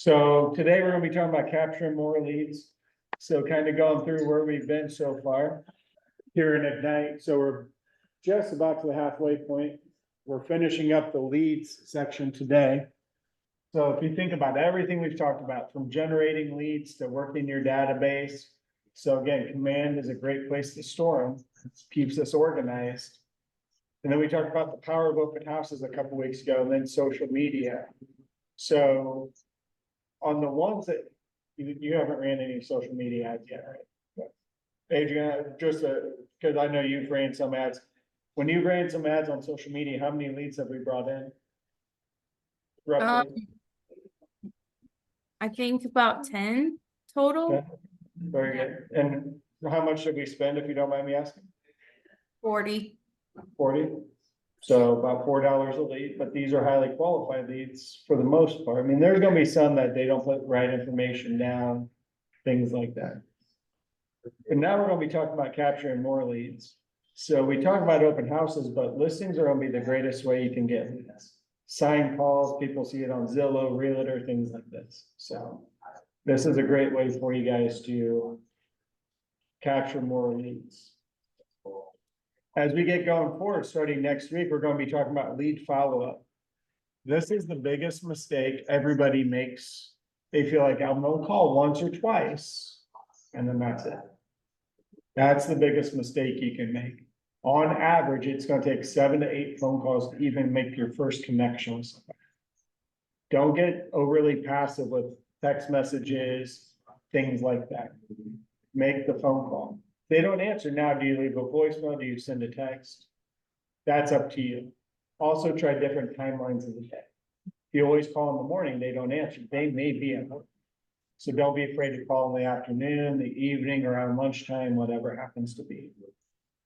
So today we're gonna be talking about capturing more leads. So kind of going through where we've been so far here in Ignite. So we're just about to the halfway point. We're finishing up the leads section today. So if you think about everything we've talked about, from generating leads to working your database. So again, command is a great place to store them. It keeps us organized. And then we talked about the power of open houses a couple weeks ago, and then social media. So on the ones that you haven't ran any social media ads yet, right? But Adrian, just because I know you've ran some ads. When you ran some ads on social media, how many leads have we brought in? Roughly. I think about 10 total. Okay. Very good. And how much did we spend, if you don't mind me asking? 40. 40. So about $4 a lead, but these are highly qualified leads for the most part. I mean, there's gonna be some that they don't put right information down, things like that. And now we're gonna be talking about capturing more leads. So we talk about open houses, but listings are gonna be the greatest way you can get leads. Sign calls, people see it on Zillow, Realtor, things like this. So this is a great way for you guys to capture more leads. As we get going forward, starting next week, we're gonna be talking about lead follow-up. This is the biggest mistake everybody makes. They feel like I'm gonna call once or twice, and then that's it. That's the biggest mistake you can make. On average, it's gonna take 7 to 8 phone calls to even make your first connection with somebody. Don't get overly passive with text messages, things like that. Make the phone call. They don't answer now. Do you leave a voicemail? Do you send a text? That's up to you. Also try different timelines of the day. If you always call in the morning, they don't answer. They may be at work. So don't be afraid to call in the afternoon, the evening, around lunchtime, whatever it happens to be.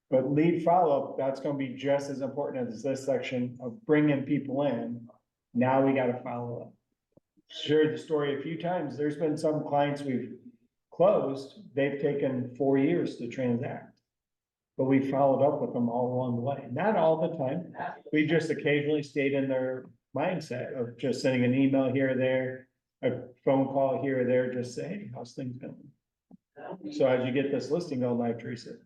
But lead follow-up, that's gonna be just as important as this section of bringing people in. Now we gotta follow up. Shared the story a few times. There's been some clients we've closed, they've taken 4 years to transact. But we followed up with them all along the way, not all the time. We just occasionally stayed in their mindset of just sending an email here or there, a phone call here or there, just saying, how's things going? So as you get this listing going live, Teresa,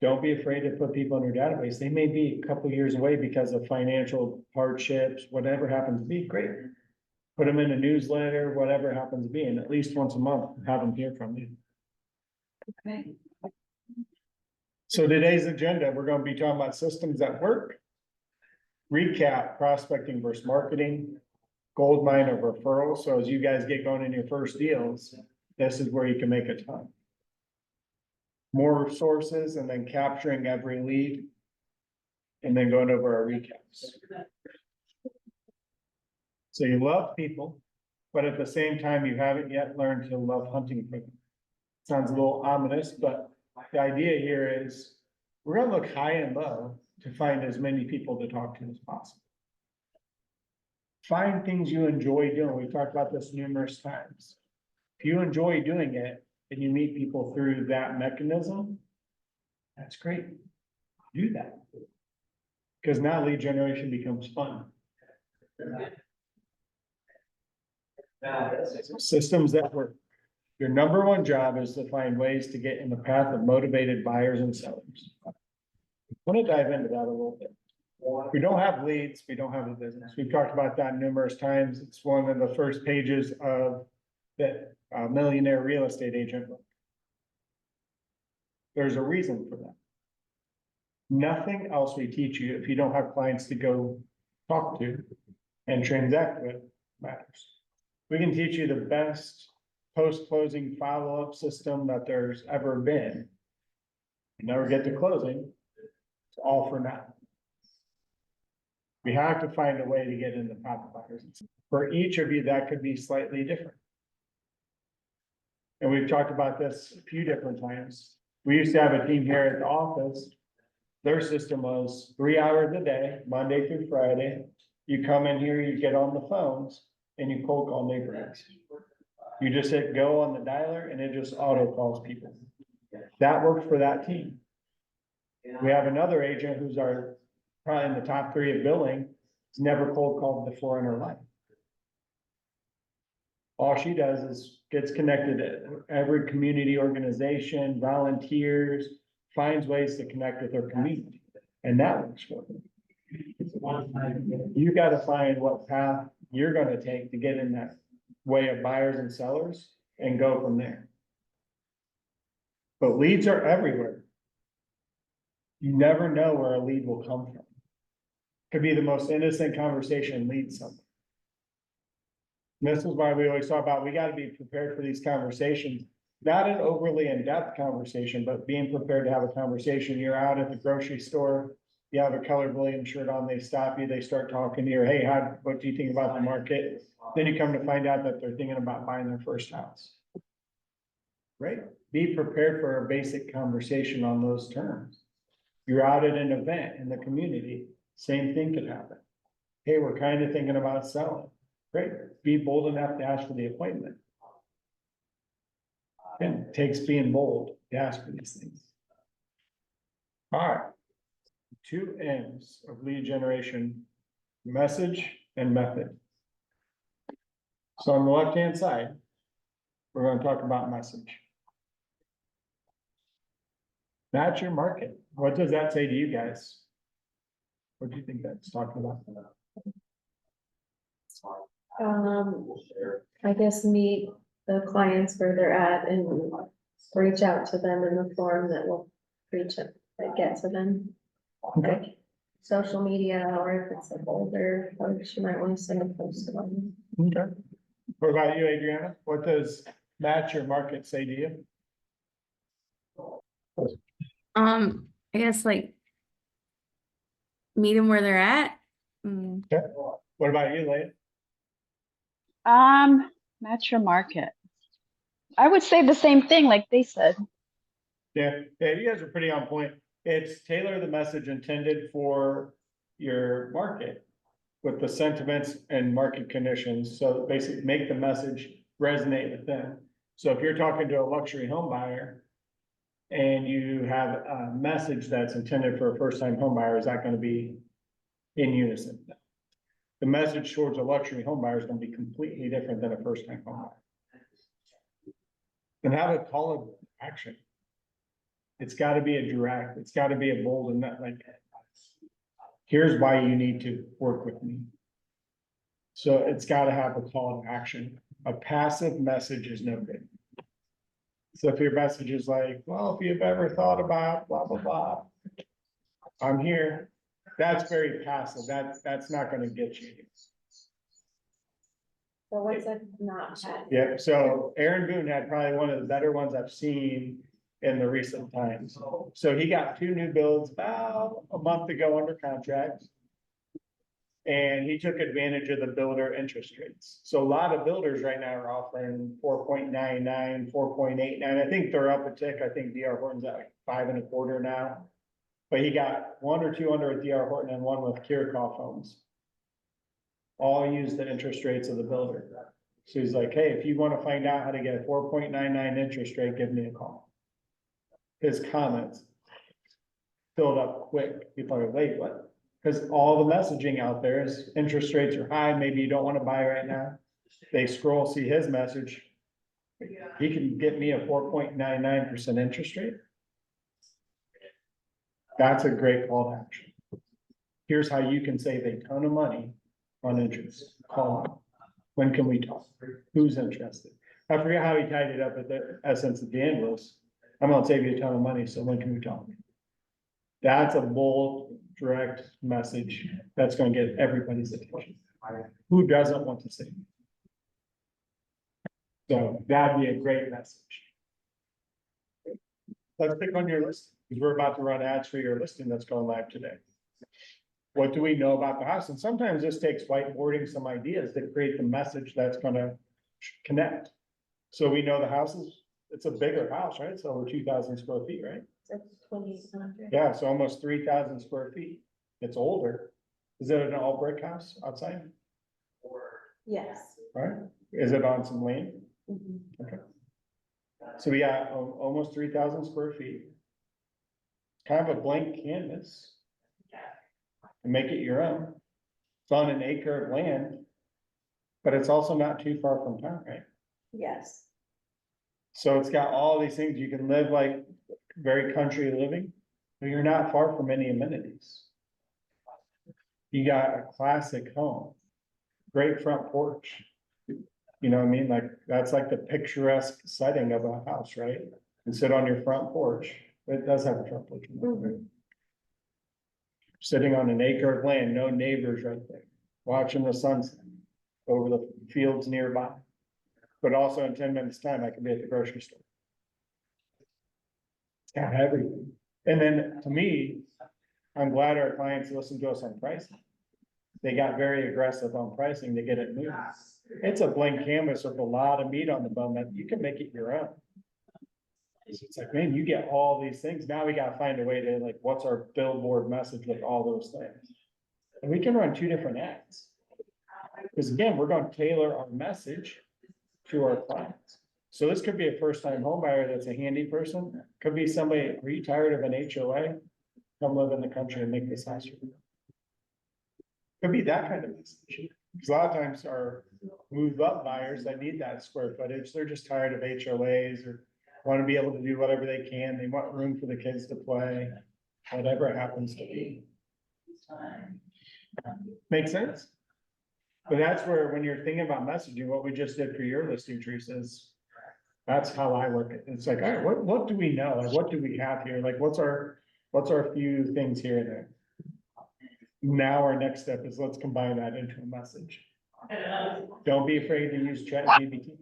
don't be afraid to put people in your database. They may be a couple years away because of financial hardships, whatever happens to be, great. Put them in a newsletter, whatever happens to be, and at least once a month, have them hear from you. Okay. So today's agenda, we're gonna be talking about systems that work. Recap prospecting versus marketing, gold mine of referral. So as you guys get going in your first deals, this is where you can make a ton. More sources and then capturing every lead. And then going over our recaps. So you love people, but at the same time, you haven't yet learned to love hunting for them. Sounds a little ominous, but the idea here is we're gonna look high and low to find as many people to talk to as possible. Find things you enjoy doing. We've talked about this numerous times. If you enjoy doing it and you meet people through that mechanism, that's great. Do that. Because now lead generation becomes fun. Systems that work. Your number one job is to find ways to get in the path of motivated buyers and sellers. I want to dive into that a little bit. We don't have leads, we don't have a business. We've talked about that numerous times. It's one of the first pages of that millionaire real estate agent book. There's a reason for that. Nothing else we teach you if you don't have clients to go talk to and transact with matters. We can teach you the best post-closing follow-up system that there's ever been. You never get to closing. It's all for now. We have to find a way to get in the path of buyers. For each of you, that could be slightly different. And we've talked about this a few different times. We used to have a team here at the office. Their system was 3 hours a day, Monday through Friday. You come in here, you get on the phones, and you cold call neighborhoods. You just hit go on the dialer and it just auto calls people. That worked for that team. We have another agent who's probably in the top 3 of billing, has never cold called before in her life. All she does is gets connected to every community organization, volunteers, finds ways to connect with her community, and that works for them. You gotta find what path you're gonna take to get in that way of buyers and sellers and go from there. But leads are everywhere. You never know where a lead will come from. Could be the most innocent conversation leads something. This is why we always talk about, we gotta be prepared for these conversations, not an overly in-depth conversation, but being prepared to have a conversation. You're out at the grocery store, you have a colored Williams shirt on, they stop you, they start talking to you, hey, what do you think about the market? Then you come to find out that they're thinking about buying their first house. Right? Be prepared for a basic conversation on those terms. You're out at an event in the community, same thing could happen. Hey, we're kind of thinking about selling. Great, be bold enough to ask for the appointment. And it takes being bold to ask for these things. All right. 2 M's of lead generation: message and method. So on the left-hand side, we're going to talk about message. Match your market. What does that say to you guys? What do you think that's talking about? I guess meet the clients where they're at and reach out to them in the form that will get to them. Okay. Like social media, or if it's a folder, post, you might want to send a post to them. Okay. What about you, Adriana? What does match your market say to you? I guess like. Meet them where they're at. Okay. What about you, Leah? Match your market. I would say the same thing like they said. Yeah, you guys are pretty on point. It's tailor the message intended for your market with the sentiments and market conditions. So basically make the message resonate with them. So if you're talking to a luxury home buyer and you have a message that's intended for a first-time home buyer, is that going to be in unison? The message towards a luxury home buyer is going to be completely different than a first-time home buyer. And have a call of action. It's got to be a direct, it's got to be a bold, and not like, here's why you need to work with me. So it's got to have a call to action. A passive message is no good. So if your message is like, well, if you've ever thought about blah, blah, blah, I'm here. That's very passive. That's not going to get you. So what's it not had? Yeah, so Aaron Boone had probably one of the better ones I've seen in the recent times. So he got 2 new builds about a month ago under contract. And he took advantage of the builder interest rates. So a lot of builders right now are offering 4.99, 4.89. I think they're up a tick. I think DR Horton's at like 5.25 now. But he got 1 or 2 under at DR Horton and 1 with Kirchhoff Homes. All use the interest rates of the builder. So he's like, hey, if you want to find out how to get a 4.99 interest rate, give me a call. His comments filled up quick. People are like, wait, what? Because all the messaging out there is interest rates are high. Maybe you don't want to buy right now. They scroll, see his message. He can get me a 4.99% interest rate. That's a great call to action. Here's how you can save a ton of money on interest. Call out. When can we talk? Who's interested? I forget how he tied it up at the essence at the end was, I'm gonna save you a ton of money, so when can we talk? That's a bold, direct message that's gonna get everybody's attention. Who doesn't want to save? So that'd be a great message. Let's pick on your list, because we're about to run ads for your listing that's going live today. What do we know about the house? And sometimes this takes whiteboarding some ideas to create the message that's gonna connect. So we know the house is, it's a bigger house, right? It's over 2,000 square feet, right? It's 2,800. Yeah, so almost 3,000 square feet. It's older. Is it an all brick house outside? Yes. Right? Is it on some land? Mhm. Okay. So we got almost 3,000 square feet. Kind of a blank canvas. And make it your own. It's on an acre of land. But it's also not too far from town, right? Yes, So it's got all these things, you can live like very country living, but you're not far from any amenities. You got a classic home, great front porch. You know what I mean? Like, that's like the picturesque setting of a house, right? And sit on your front porch. It does have a front porch. Right? Sitting on an acre of land, no neighbors right there, watching the sunset over the fields nearby. But also in 10 minutes time, I could be at the grocery store. It's got everything. And then to me, I'm glad our clients listen to us on pricing. They got very aggressive on pricing to get it moved. It's a blank canvas with a lot of meat on the bone that you can make it your own. It's like, man, you get all these things. Now we gotta find a way to like, what's our billboard message with all those things? And we can run 2 different ads. Because again, we're gonna tailor our message to our clients. So this could be a first-time home buyer that's a handy person, could be somebody, are you tired of an HOA? Come live in the country and make this house. For you. Could be that kind of message. Because a lot of times our move-up buyers that need that square footage, they're just tired of HOAs or want to be able to do whatever they can. They want room for the kids to play, whatever it happens to be. Make sense? But that's where, when you're thinking about messaging, what we just did for your listing, Teresa, is that's how I work it. It's like, all right, what do we know? Like, what do we have here? Like, what's our few things here and there? Now our next step is let's combine that into a message. Don't be afraid to use ChatGPT.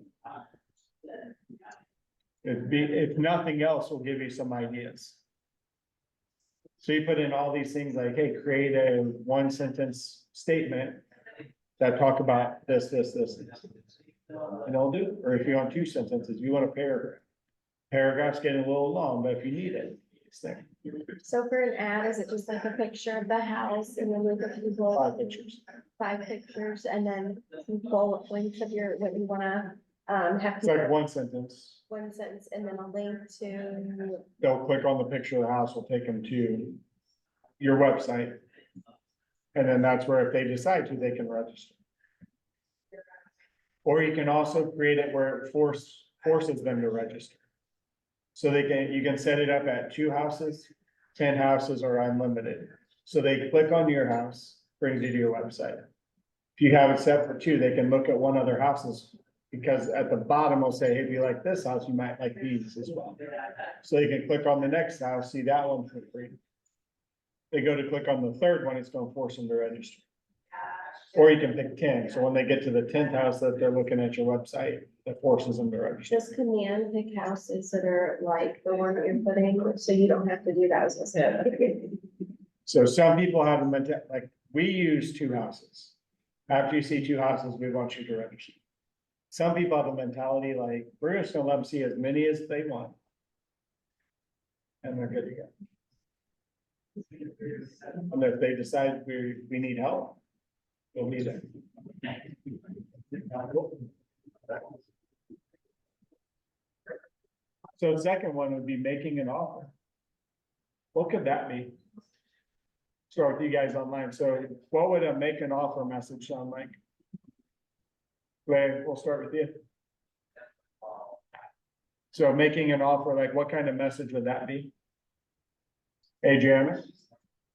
If nothing else, we'll give you some ideas. So you put in all these things like, hey, create a 1-sentence statement that talk about this. And I'll do it. Or if you want 2 sentences, you want a paragraph. Paragraph's getting a little long, but if you need it, it's there. so for an ad, is it just like a picture of the house and then with a few bullet? 5 pictures. 5 pictures and then some bullet points of your, what you wanna, have. It's like 1 sentence. 1 sentence and then a link to, They'll click on the picture of the house, will take them to your website. And then that's where if they decide to, they can register. Or you can also create it where it forces them to register. So you can set it up at 2 houses, 10 houses, or unlimited. So they click on your house, brings you to your website. If you have it set for 2, they can look at 1 other houses. Because at the bottom, will say, hey, if you like this house, you might like these as well. So you can click on the next house, see that one for free. They go to click on the 3rd one, it's gonna force them to register. Or you can pick 10, so when they get to the 10th house that they're looking at your website, that forces them to register. just command pick houses that are like the one that you're putting, so you don't have to do that as well. So some people have a mentality, like, we use 2 houses. After you see 2 houses, we want you to register. Some people have a mentality like, we're just gonna let them see as many as they want. And they're good to go. And if they decide we need help, we'll be there. So the second one would be making an offer. What could that be? Start with you guys online. So what would a make an offer message sound like? Ray, we'll start with you. So making an offer, like what kind of message would that be? Adriana?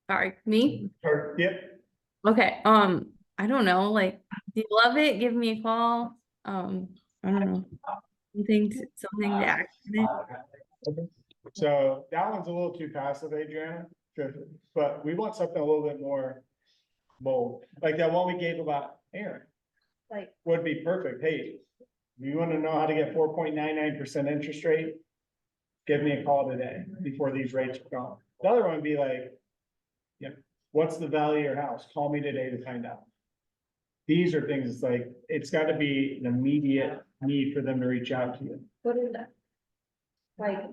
Sorry, me? Or, yep, Okay, I don't know, like, do you love it? Give me a call. I don't know. Something to act on it. so that one's a little too passive, Adriana, but we want something a little bit more bold, like that one we gave about Aaron. Like, Would be perfect. Hey, you want to know how to get 4.99% interest rate? Give me a call today before these rates are gone. The other one would be like, yeah, what's the value of your house? Call me today to find out. These are things like, it's got to be an immediate need for them to reach out to you. what is that? Like,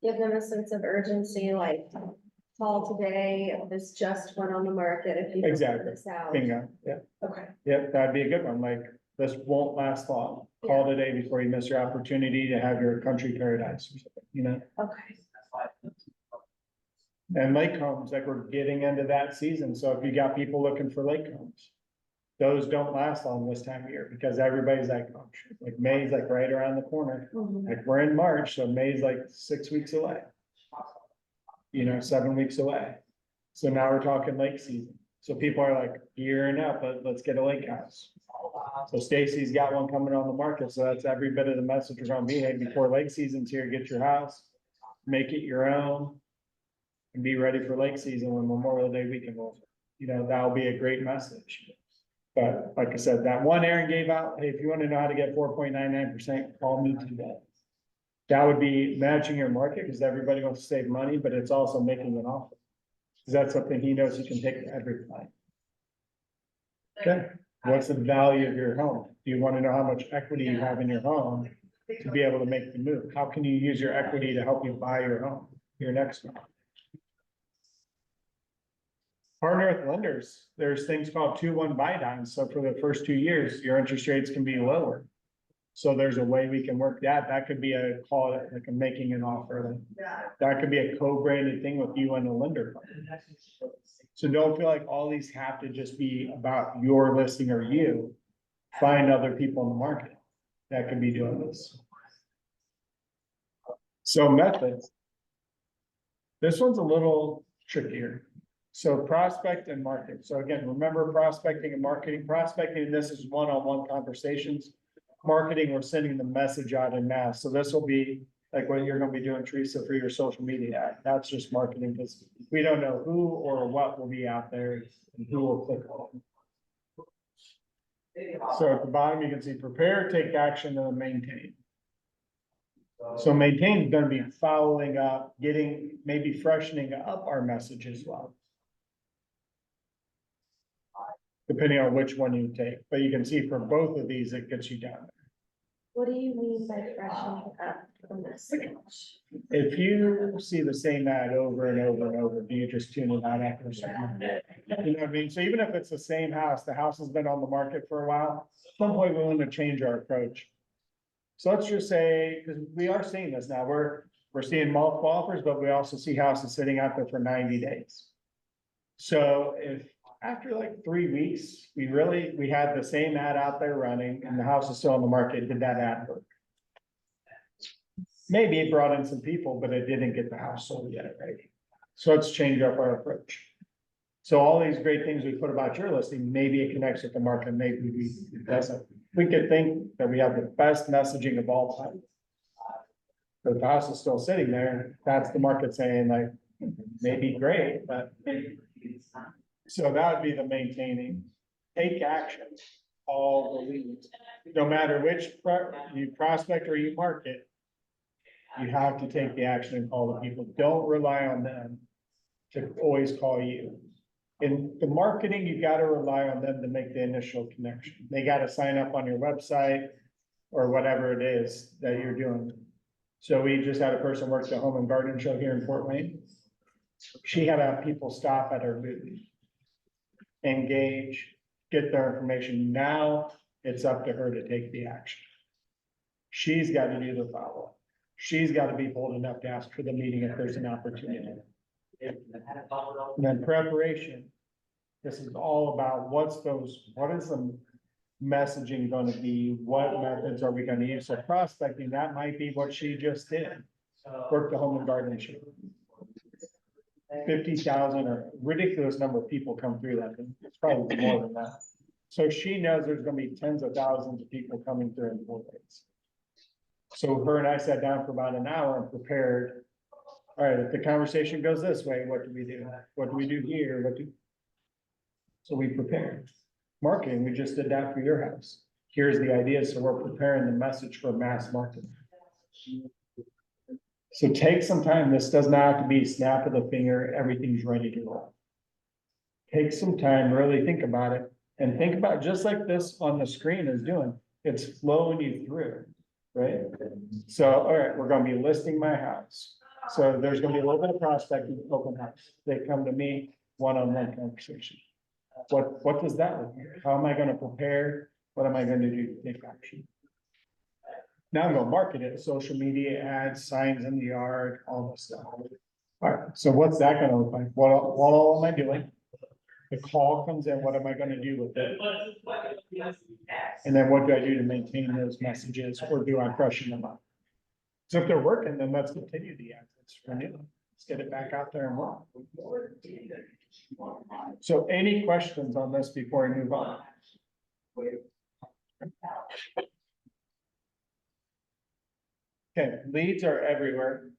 give them a sense of urgency, like, call today, this just went on the market, if you don't Exactly. put this out. Bingo. Yeah, Okay, yeah, that'd be a good one. Like, this won't last long. Call today before you miss your opportunity to have your country paradise or something, you know? okay, And lake homes, like we're getting into that season. So if you got people looking for lake homes, those don't last long this time of year because everybody's like, oh, shit, like May's like right around the corner. Mhm. Like we're in March, so May's like 6 weeks away. 7 weeks away. So now we're talking lake season. So people are like gearing up, but let's get a lake house. So Stacy's got one coming on the market, so that's every bit of the message we're gonna be, hey, before lake season's here, get your house, make it your own. And be ready for lake season when Memorial Day weekend rolls. That'll be a great message. But like I said, that one Aaron gave out, hey, if you want to know how to get 4.99%, call me today. That would be matching your market because everybody wants to save money, but it's also making an offer. Because that's something he knows he can take to every client. Okay, what's the value of your home? Do you want to know how much equity you have in your home to be able to make the move? How can you use your equity to help you buy your home, your next one? Partner with lenders, there's things called 2-1 buy downs, so for the first 2 years, your interest rates can be lower. So there's a way we can work that, could be a call, like a making an offer, that could be a co-branded thing with you and the lender. So don't feel like all these have to just be about your listing or you, find other people in the market that could be doing this. So methods. This one's a little trickier. So prospect and market. So again, remember prospecting and marketing. Prospecting, this is one-on-one conversations. Marketing, we're sending the message out in mass. So this will be like what you're gonna be doing, Teresa, for your social media ad. That's just marketing because we don't know who or what will be out there and who will click on. So at the bottom, you can see prepare, take action, and maintain. So maintain is gonna be following up, maybe freshening up our message as well. Depending on which one you take, but you can see for both of these, it gets you down there. What do you mean by freshening up the message? If you see the same ad over and over and over, do you just tune it out after a certain? You know what I mean? So even if it's the same house, the house has been on the market for a while, at some point we want to change our approach. So let's just say, because we are seeing this now, we're seeing multiple offers, but we also see houses sitting out there for 90 days. So if after like 3 weeks, we had the same ad out there running and the house is still on the market, did that ad work? Maybe it brought in some people, but it didn't get the house sold yet, right? So let's change up our approach. So all these great things we put about your listing, maybe it connects with the market, maybe it doesn't. We could think that we have the best messaging of all time. But the house is still sitting there, that's the market saying like, maybe great, but. So that would be the maintaining, take action, all the leads, no matter which you prospect or you market. You have to take the action and call the people, don't rely on them to always call you. In the marketing, you gotta rely on them to make the initial connection, they gotta sign up on your website or whatever it is that you're doing. So we just had a person work the home and garden show here in Fort Wayne. She had to have people stop at her booth, engage, get their information. Now it's up to her to take the action. She's got to do the follow-up. She's got to be bold enough to ask for the meeting if there's an opportunity. And then preparation. This is all about what is the messaging going to be? What methods are we going to use? So prospecting, that might be what she just did. Work the home and garden show. 50,000 or ridiculous number of people come through that. It's probably more than that. So she knows there's gonna be tens of thousands of people coming through in 4 days. So her and I sat down for about an hour and prepared. All right, if the conversation goes this way, what do we do? What do we do here? So we prepared. Marketing, we just did that for your house. Here's the idea. So we're preparing the message for mass marketing. So take some time. This does not have to be snap of the finger, everything's ready to roll. Take some time, really think about it, and think about just like this on the screen is doing, it's flowing you through, right? So, all right, we're gonna be listing my house. So there's gonna be a little bit of prospecting, open house. They come to me, one-on-one conversation. What does that look like? How am I gonna prepare? What am I gonna do to take action? Now I'm gonna market it, social media ads, signs in the yard, all this stuff. All right, so what's that gonna look like? What all am I doing? The call comes in, what am I gonna do with it? And then what do I do to maintain those messages, or do I freshen them up? So if they're working, then let's continue the act, let's renew them, let's get it back out there and work. So any questions on this before we move on? Okay, leads are everywhere.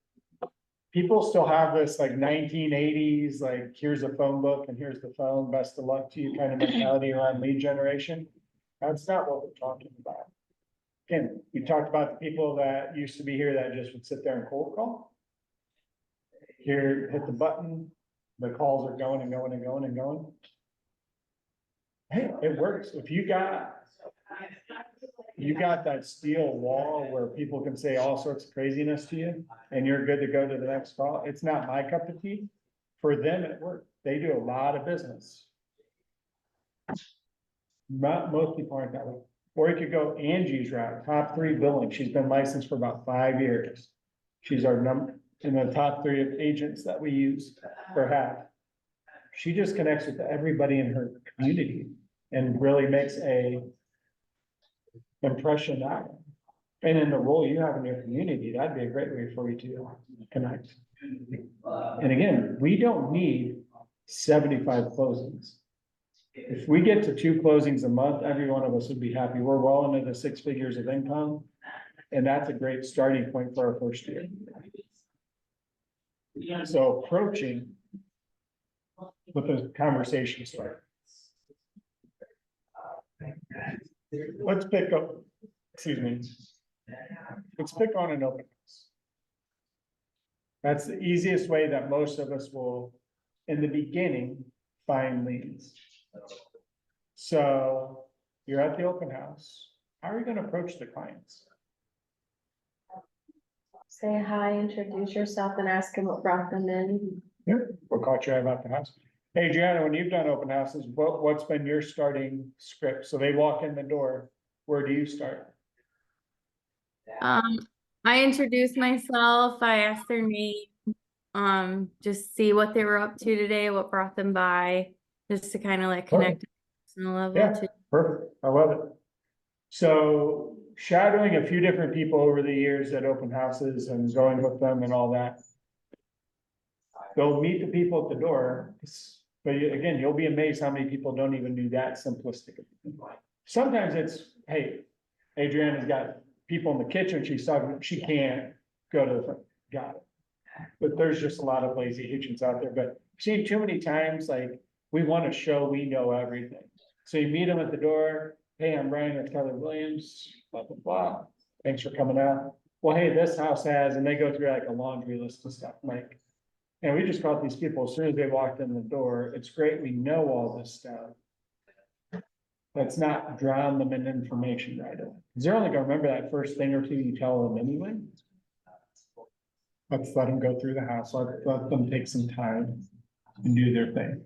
People still have this like 1980s, like here's a phone book and here's the phone, best of luck to you kind of mentality around lead generation. That's not what we're talking about. Again, we talked about the people that used to be here that just would sit there and cold call. Here, hit the button, the calls are going and going and going and going. Hey, it works. If you got that steel wall where people can say all sorts of craziness to you and you're good to go to the next call. It's not my cup of tea. For them, it worked. They do a lot of business. Most people aren't that way. Or you could go Angie's route, top 3 billing. She's been licensed for about 5 years. She's our number in the top 3 of agents that we use for half. She just connects with everybody in her community and really makes a impression out. And in the role you have in your community, that'd be a great way for you to connect. And again, we don't need 75 closings. If we get to 2 closings a month, every one of us would be happy. We're well into the 6 figures of income. And that's a great starting point for our first year. So approaching with a conversation start. Let's pick up, excuse me. Let's pick on an open house. That's the easiest way that most of us will, in the beginning, find leads. So you're at the open house. How are you going to approach the clients? Say hi, introduce yourself and ask them what brought them in. What caught your eye about the house? Hey, Gianna, when you've done open houses, what's been your starting script? So they walk in the door, where do you start? I introduce myself, I ask their name, just see what they were up to today, what brought them by, just to kind of like connect on a level Yeah, too. perfect. I love it. So shadowing a few different people over the years at open houses and going with them and all that. They'll meet the people at the door, but again, you'll be amazed how many people don't even do that simplistic. Sometimes it's, hey, Adriana's got people in the kitchen, she's talking, she can't go to the front, got it. But there's just a lot of lazy agents out there, but I've seen too many times, like, we want to show we know everything. So you meet them at the door, hey, I'm Brian with Keller Williams, blah, blah, blah, thanks for coming out. Well, hey, this house has, and they go through like a laundry list of stuff, like, and we just caught these people as soon as they walked in the door. It's great, we know all this stuff. Let's not drown them in information right away. Because they're only gonna remember that first thing or two you tell them anyway. Let's let them go through the house, let them take some time and do their thing.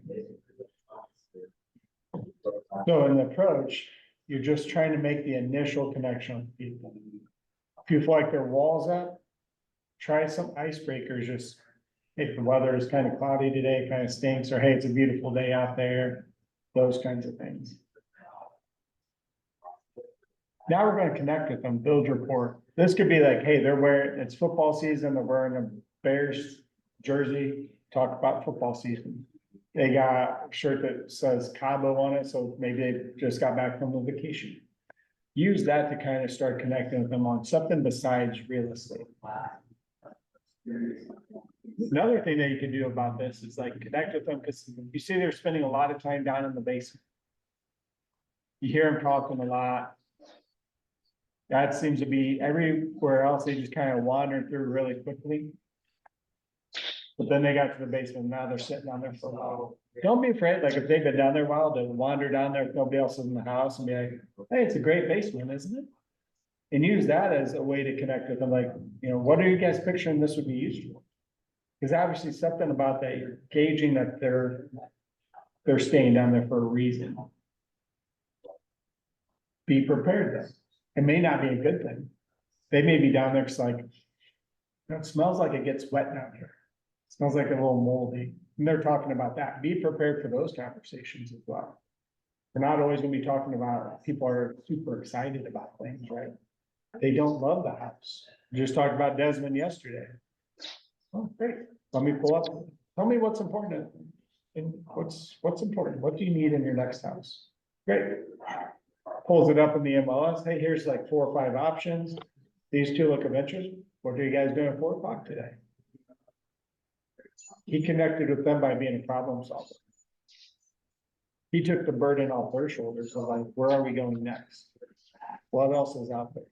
So in the approach, you're just trying to make the initial connection with people. If you feel like their walls up, try some icebreakers. Just if the weather is kind of cloudy today, kind of stinks, or hey, it's a beautiful day out there, those kinds of things. Now we're going to connect with them, build rapport. This could be like, hey, they're wearing, it's football season, they're wearing a Bears jersey, talk about football season. They got a shirt that says Cabo on it, so maybe they just got back from a vacation. Use that to kind of start connecting with them on something besides real estate. Another thing that you can do about this is like connect with them, because you see they're spending a lot of time down in the basement. You hear them talking a lot. That seems to be everywhere else. They just kind of wander through really quickly. But then they got to the basement. Now they're sitting down there for a while. Don't be afraid. Like if they've been down there a while, to wander down there if nobody else is in the house and be like, hey, it's a great basement, isn't it? And use that as a way to connect with them. Like, you know, what are you guys picturing this would be used for? Because obviously something about that, you're gauging that they're staying down there for a reason. Be prepared then. It may not be a good thing. They may be down there because like, it smells like it gets wet down here. It smells like a little moldy. And they're talking about that. Be prepared for those conversations as well. We're not always gonna be talking about, people are super excited about things, right? They don't love the house. Just talked about Desmond yesterday. Oh, great. Let me pull up. Tell me what's important. And what's important? What do you need in your next house? Great. Pulls it up in the MLS. Hey, here's like 4 or 5 options. These 2 look of interest. What are you guys doing at 4 o'clock today? He connected with them by being a problem solver. He took the burden off their shoulders of like, where are we going next? What else is out there?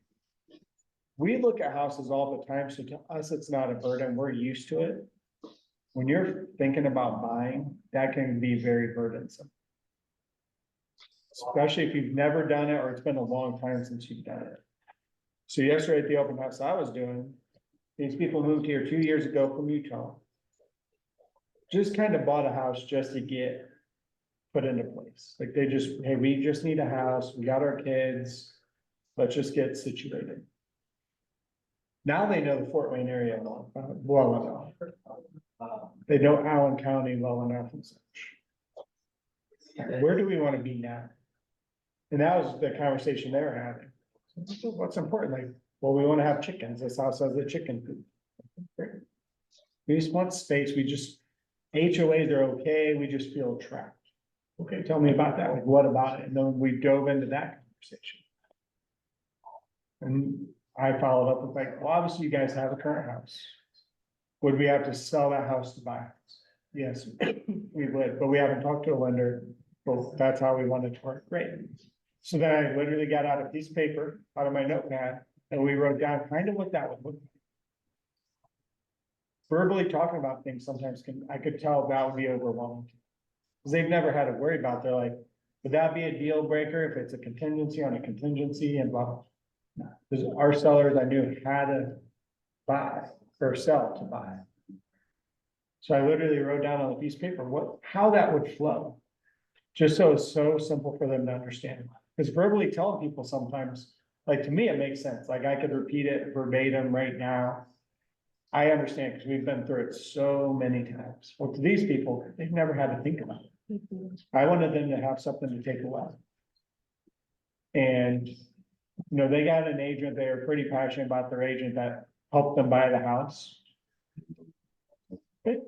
We look at houses all the time, so to us, it's not a burden. We're used to it. When you're thinking about buying, that can be very burdensome. Especially if you've never done it or it's been a long time since you've done it. So yesterday at the open house I was doing, these people moved here 2 years ago from Utah. Just kind of bought a house just to get put into place. Like they just, hey, we just need a house. We got our kids. Let's just get situated. Now they know the Fort Wayne area well enough. They know Allen County well enough and such. Where do we want to be now? And that was the conversation they were having. What's important? Like, well, we want to have chickens. This house has the chicken coop. We just want space. We just, HOAs are okay. We just feel trapped. Okay, tell me about that. Like, what about it? And then we dove into that conversation. And I followed up with like, well, obviously you guys have a current house. Would we have to sell that house to buy a house? Yes, we would, but we haven't talked to a lender. Well, that's how we wanted to work. Great. So then I literally got out a piece of paper out of my notepad and we wrote down kind of what that would look like. Verbally talking about things sometimes I could tell that would be overwhelming. Because they've never had to worry about, they're like, would that be a deal breaker if it's a contingency on a contingency and blah, blah. No, because our sellers I knew had to buy or sell to buy. So I literally wrote down on a piece of paper how that would flow. Just so it's so simple for them to understand. Because verbally telling people sometimes, like to me, it makes sense. Like I could repeat it verbatim right now. I understand because we've been through it so many times. Well, to these people, they've never had to think about it. I wanted them to have something to take away. And, you know, they got an agent, they were pretty passionate about their agent that helped them buy the house. Okay.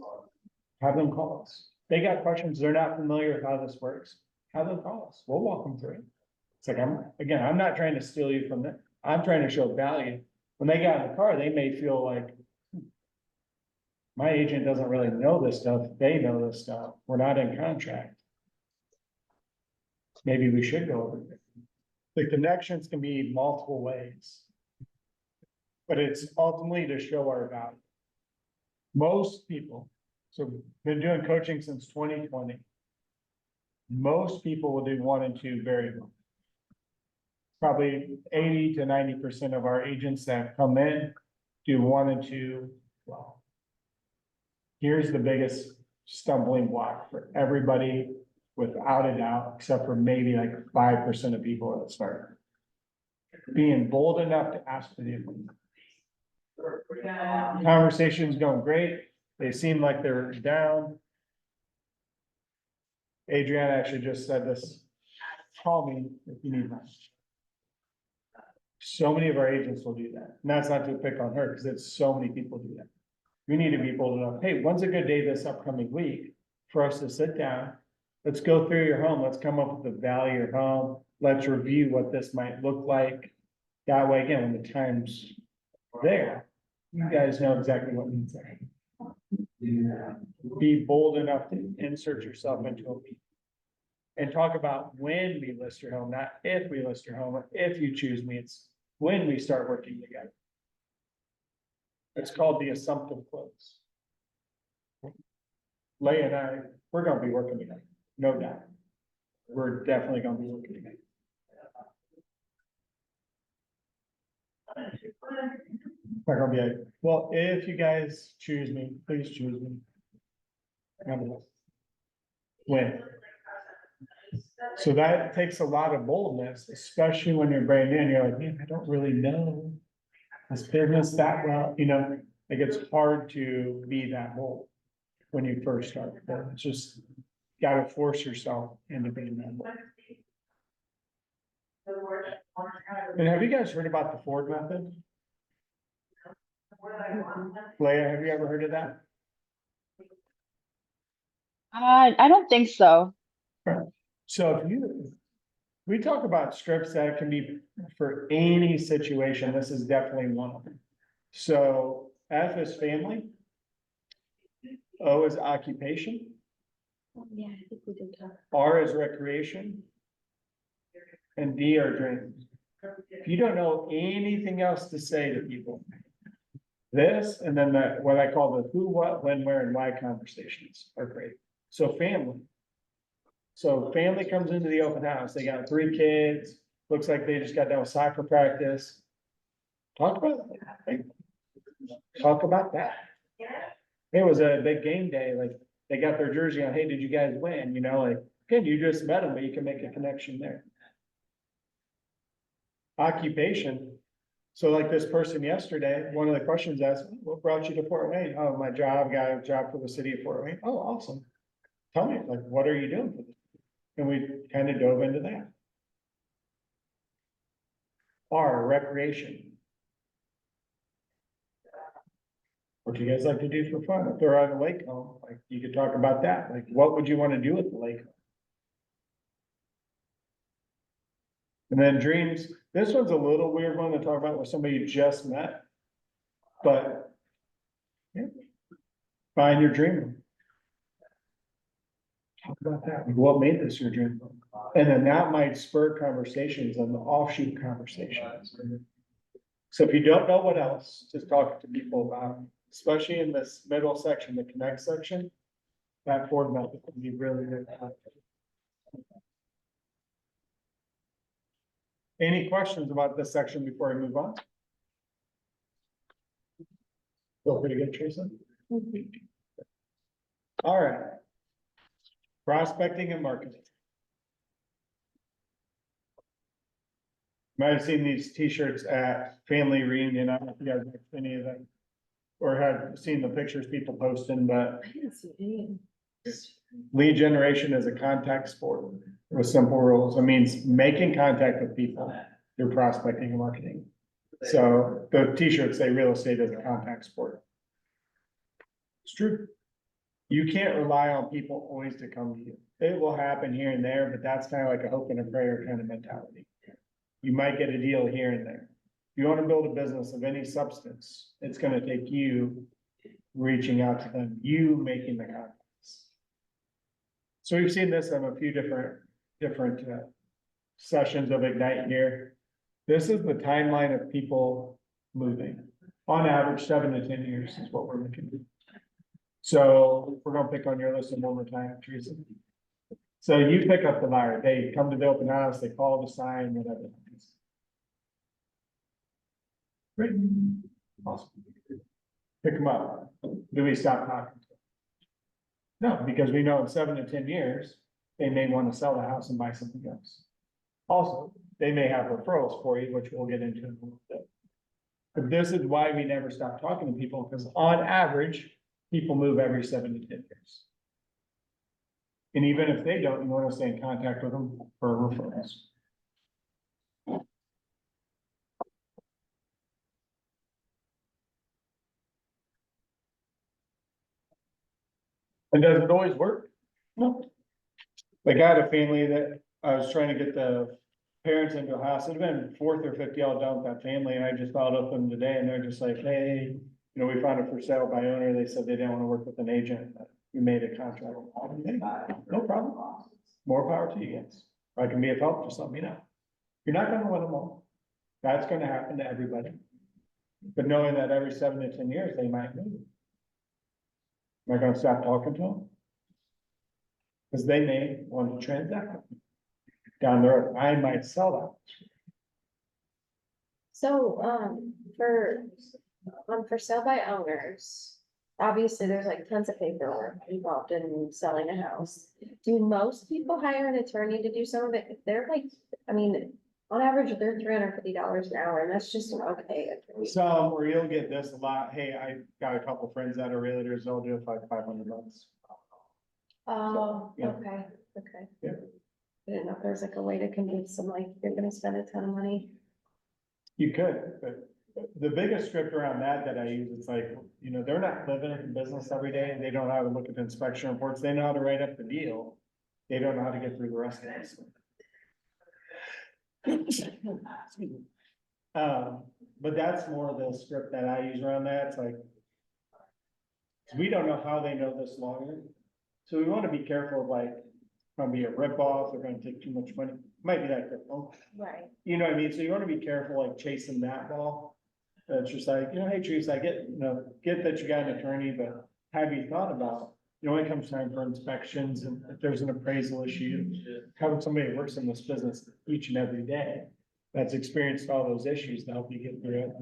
Have them call us. They got questions, they're not familiar with how this works. Have them call us. We'll walk them through it. It's like, I'm not trying to steal you from them. I'm trying to show value. When they got in the car, they may feel like, my agent doesn't really know this stuff. They know this stuff. We're not in contract. Maybe we should go over it. The connections can be multiple ways, but it's ultimately to show our value. Most people, so been doing coaching since 2020. Most people will do 1 and 2 very well. Probably 80 to 90% of our agents that come in do 1 and 2 well. Here's the biggest stumbling block for everybody, without a doubt, except for maybe like 5% of people at the start. Being bold enough to ask for the appointment. Conversation's going great. They seem like they're down. Adriana actually just said this. Call me if you need that. So many of our agents will do that. And that's not to pick on her because it's so many people do that. We need to be bold enough. Hey, when's a good day this upcoming week for us to sit down? Let's go through your home. Let's come up with the value of your home. Let's review what this might look like. That way, again, when the time's there, you guys know exactly what needs there. Be bold enough to insert yourself into a meeting. And talk about when we list your home, not if we list your home, or if you choose me, it's when we start working together. It's called the assumptive close. Leigh and I, we're gonna be working together, no doubt. We're definitely gonna be working together. We're gonna be like, well, if you guys choose me, please choose me. When? So that takes a lot of boldness, especially when you're brand new and you're like, man, I don't really know this business that well, you know, like it's hard to be that bold. when you first start. It's just gotta force yourself into being that way. And have you guys heard about the Ford method? Leah, have you ever heard of that? I don't think so. So if you, we talk about strips that can be for any situation, this is definitely one of them. So F is family. O is occupation, Yeah, I think we did talk. R is recreation. And D are dreams. If you don't know anything else to say to people, this and then the, what I call the who, what, when, where, and why conversations are great. So family. So family comes into the open house, they got 3 kids, looks like they just got done with soccer practice. Talk about that. Talk about that. It was a big game day, like they got their jersey on, hey, did you guys win? You know, like, again, you just met them, but you can make a connection there. Occupation. So like this person yesterday, one of the questions asked, what brought you to Fort Wayne? Oh, my job, got a job for the city of Fort Wayne. Oh, awesome. Tell me, like, what are you doing for this? And we kind of dove into that. R, recreation. What do you guys like to do for fun? If they're on the lake home, like you could talk about that. Like, what would you want to do at the lake? And then dreams, this one's a little weird one to talk about with somebody you just met. But yeah, find your dream home. Talk about that. Like, what made this your dream home? And then that might spur conversations and the offshoot conversations. So if you don't know what else, just talk to people about, especially in this middle section, the connect section. That Ford method can be really good. Any questions about this section before we move on? Feel free to get Teresa. All right. Prospecting and marketing. Might have seen these t-shirts at family reunion. I don't know if you guys have any of them. Or have seen the pictures people posting, but I didn't see any. lead generation is a contact sport with simple rules. It means making contact with people through prospecting and marketing. So the t-shirts say real estate is a contact sport. It's true. You can't rely on people always to come to you. It will happen here and there, but that's kind of like a hope and a prayer kind of mentality. You might get a deal here and there. If you want to build a business of any substance, it's going to take you reaching out to them, you making the contacts. So we've seen this in a few different sessions of Ignite here. This is the timeline of people moving. On average, 7 to 10 years is what we're looking at. So we're gonna pick on your list one more time, Teresa. So you pick up the buyer, they come to the open house, they call the sign, whatever. Great. Awesome. Pick them up. Do we stop talking to them? No, because we know in 7 to 10 years, they may want to sell the house and buy something else. Also, they may have referrals for you, which we'll get into in a little bit. But this is why we never stop talking to people, because on average, people move every 7 to 10 years. And even if they don't, you want to stay in contact with them for referrals. And does it always work? No. Like I had a family that I was trying to get the parents into a house. It'd been 4th or 5th y'all done with that family, and I just followed up with them today, and they're just like, hey, you know, we found it for sale by owner. They said they didn't want to work with an agent. We made a contract. Okay, no problem. More power to you guys. If I can be of help, just let me know. You're not gonna win them all. That's gonna happen to everybody. But knowing that every 7 to 10 years, they might move. Am I gonna stop talking to them? Because they may want to transact down the road. I might sell that. So, for sale by owners, obviously there's like tons of paperwork involved in selling a house. Do most people hire an attorney to do some of it? If they're like, I mean, on average, they're $350 an hour, and that's just an okay attorney. Some, or you'll get this a lot, hey, I got a couple friends that are realtors, they'll do it for like $500. Oh, yeah. okay, okay. Yeah. I didn't know if there's like a way to convince them, like, you're gonna spend a ton of money. You could, but the biggest script around that I use, it's like, you know, they're not living in the business every day, and they don't know how to look at the inspection reports, they know how to write up the deal. They don't know how to get through the rest of it. But that's more the script that I use around that, it's like. We don't know how they know this lawyer, so we wanna be careful of like, gonna be a ripoff, they're gonna take too much money, might be that critical. Right. You know what I mean? So you wanna be careful, like chasing that ball. It's just like, you know, hey, Teresa, I get, you know, get that you got an attorney, but have you thought about, you know, when it comes time for inspections and if there's an appraisal issue, having somebody that works in this business each and every day, that's experienced all those issues to help you get through it.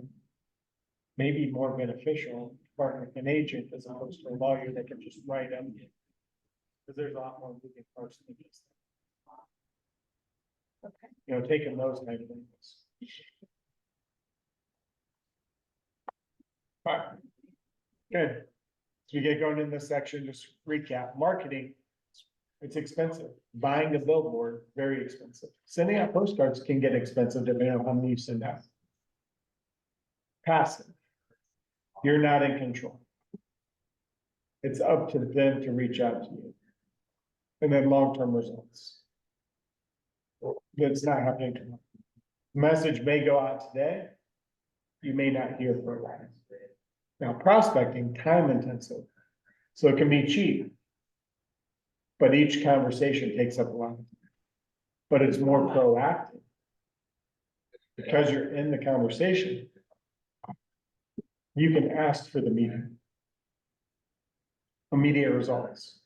Maybe more beneficial, partner with an agent as opposed to a lawyer that can just write them. Cause there's a lot more moving parts than just. Okay. You know, taking those kind of things. Alright. Good. So we get going in this section, just recap, marketing. It's expensive. Buying a billboard, very expensive. Sending out postcards can get expensive depending on how many you send out. Passive. You're not in control. It's up to them to reach out to you. And then long-term results. That's not happening tomorrow. Message may go out today. You may not hear for a while. Now prospecting, time intensive. So it can be cheap. But each conversation takes up a lot. But it's more proactive. Because you're in the conversation. You can ask for the meeting. Immediate results.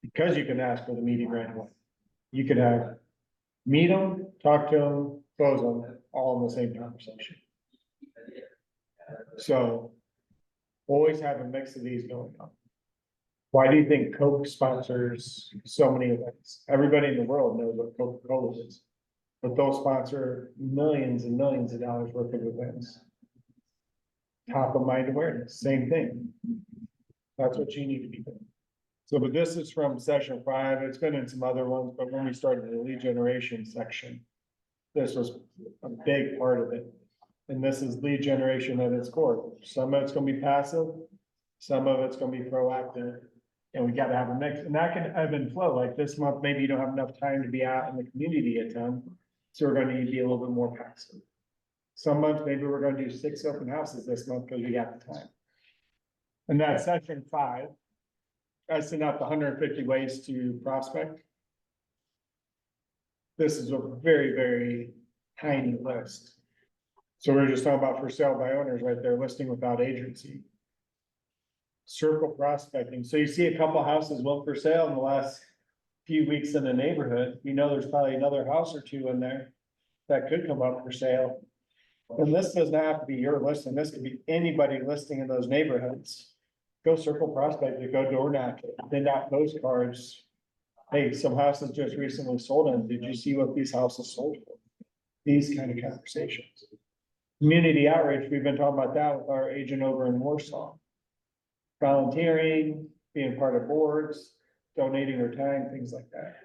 Because you can ask for the meeting right away. You could have, meet them, talk to them, close them, all in the same conversation. So, always have a mix of these going on. Why do you think Coke sponsors so many events? Everybody in the world knows what Coca-Cola is. But they'll sponsor millions and millions of dollars worth of events. Top of mind awareness, same thing. That's what you need to be doing. So, but this is from session 5, it's been in some other ones, but when we started the lead generation section. This was a big part of it. And this is lead generation at its core. Some of it's gonna be passive, some of it's gonna be proactive. And we gotta have a mix, and that can ebb and flow, like this month, maybe you don't have enough time to be out in the community a ton. So we're gonna need to be a little bit more passive. Some months, maybe we're gonna do 6 open houses this month because we got the time. And that's section 5. I sent out the 150 ways to prospect. This is a very, very tiny list. So we're just talking about for sale by owners right there, listing without agency. Circle prospecting. So you see a couple houses went for sale in the last few weeks in the neighborhood. You know, there's probably another house or two in there that could come up for sale. And this doesn't have to be your listing. This could be anybody listing in those neighborhoods. Go circle prospect, go door knock, send out postcards. Hey, some houses just recently sold in. Did you see what these houses sold for? These kind of conversations. Community outreach, we've been talking about that with our agent over in Warsaw. Volunteering, being part of boards, donating their time, things like that.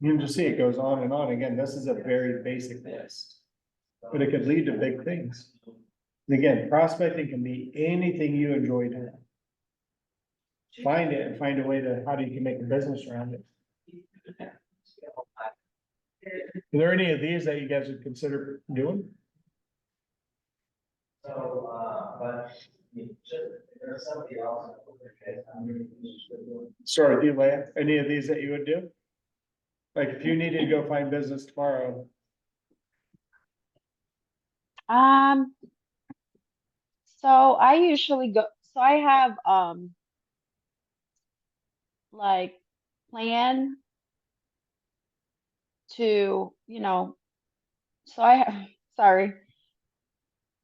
You can just see it goes on and on. Again, this is a very basic list, but it could lead to big things. And again, prospecting can be anything you enjoy doing. Find it and find a way to, how do you can make a business around it. Are there any of these that you guys would consider doing? There's somebody else. Sorry, Leah, any of these that you would do? Like if you needed to go find business tomorrow, So I usually go, so I have, like plan to, so I have, sorry.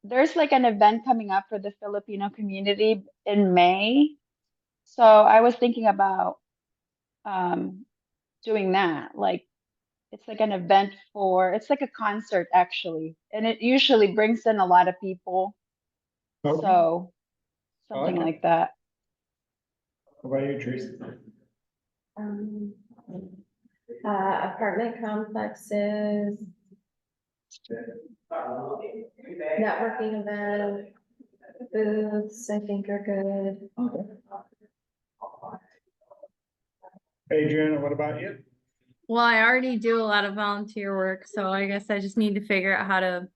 There's like an event coming up for the Filipino community in May. So I was thinking about, doing that, like It's like an event it's like a concert actually, and it usually brings in a lot of people. Okay. So I like something it. like that. What about you, Teresa? Um, apartment complexes, networking event, booths, I think are good. Adriana, what about you? Well, I already do a lot of volunteer work, so I guess I just need to figure out how to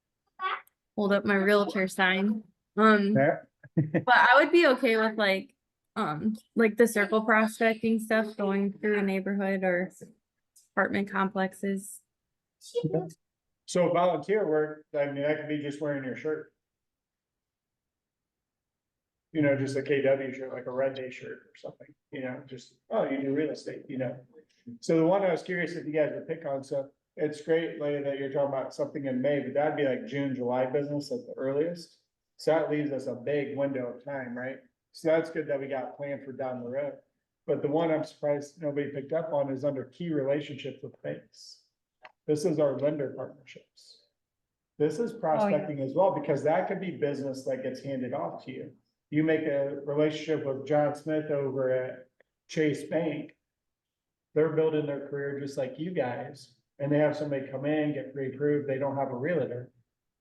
hold up my realtor sign. Yeah. But I would be okay with like the circle prospecting stuff going through a neighborhood or apartment complexes. So volunteer work, I mean, that could be just wearing your shirt. You know, just a KW shirt, like a Red Day shirt or something, you know, just, oh, you do real estate, you know. So the one I was curious if you guys would pick on, so it's great, Leah, that you're talking about something in May, but that'd be like June, July business at the earliest. So that leaves us a big window of time, right? So that's good that we got planned for down the road. But the one I'm surprised nobody picked up on is under key relationships with banks. This is our lender partnerships. This is prospecting as well, because that could be business that gets handed off to you. You make a relationship with John Smith over at Chase Bank. They're building their career just like you guys, and they have somebody come in, get pre-approved, they don't have a realtor.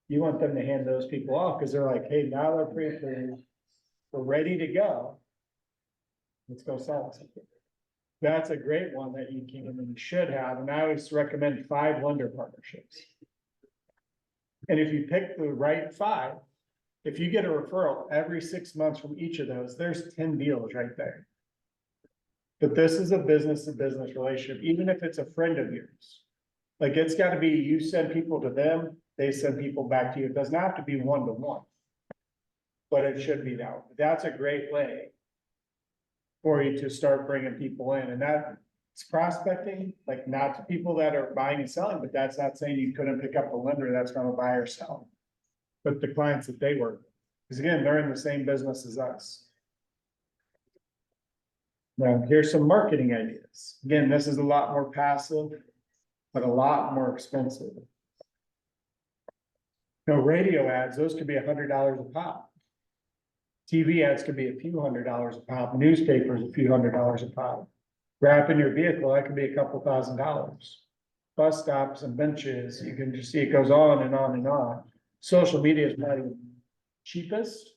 You want them to hand those people off, because they're like, hey, now they're pre-approved, we're ready to go. Let's go sell something. That's a great one that you can and should have, and I always recommend 5 lender partnerships. And if you pick the right 5, if you get a referral every 6 months from each of those, there's 10 deals right there. But this is a business to business relationship, even if it's a friend of yours. Like, it's gotta be, you send people to them, they send people back to you. It doesn't have to be 1-to-1. But it should be that. That's a great way for you to start bringing people in, and that's prospecting, like not to people that are buying and selling, but that's not saying you couldn't pick up a lender that's gonna buy or sell. But the clients that they work, because again, they're in the same business as us. Now, here's some marketing ideas. Again, this is a lot more passive, but a lot more expensive. Now, radio ads, those could be $100 a pop. TV ads could be a few $100s a pop, newspapers, a few $100s a pop. Wrap in your vehicle, that could be a couple $1,000s. Bus stops and benches, you can just see it goes on and on and on. Social media is probably the cheapest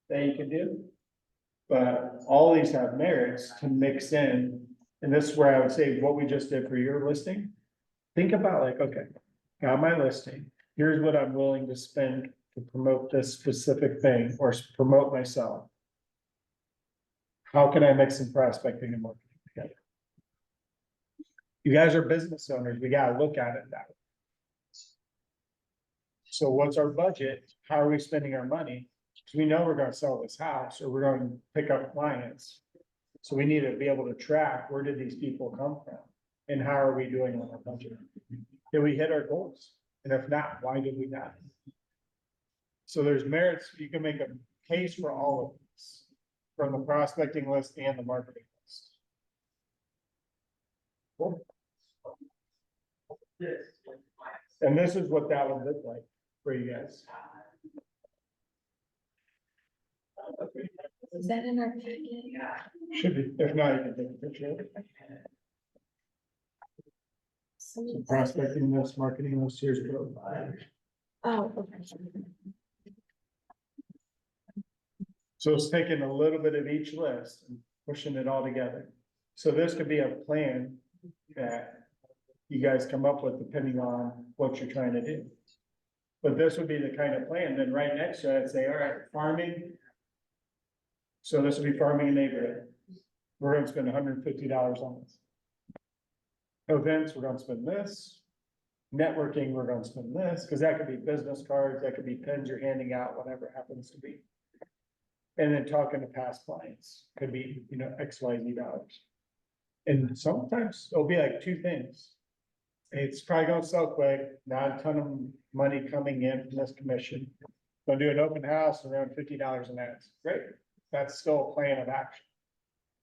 that you can do. But all these have merits to mix in, and this is where I would say what we just did for your listing. Think about like, okay, got my listing, here's what I'm willing to spend to promote this specific thing or promote myself. How can I mix some prospecting and marketing together? You guys are business owners, we gotta look at it that way. So what's our budget? How are we spending our money? Because we know we're gonna sell this house or we're going to pick up clients. So we need to be able to track, where did these people come from? And how are we doing on our budget? Did we hit our goals? And if not, why did we not? So there's merits, you can make a case for all of this, from the prospecting list and the marketing list. Cool. And this is what that would look like for you guys. Is that in our packet? Should be, if not, you can take a picture of it. So prospecting list, marketing list, here's both. Oh, okay. So it's taking a little bit of each list and pushing it all together. So this could be a plan that you guys come up with depending on what you're trying to do. But this would be the kind of plan, then right next to it, I'd say, all right, farming. So this would be farming in neighborhood. We're gonna spend $150 on this. Events, we're gonna spend this. Networking, we're gonna spend this, because that could be business cards, that could be pens you're handing out, whatever it happens to be. And then talking to past clients, could be, you know, XYZ dollars. And sometimes it'll be like 2 things. It's probably gonna sell quick, not a ton of money coming in from this commission. Gonna do an open house around $50 an ad. Great, that's still a plan of action.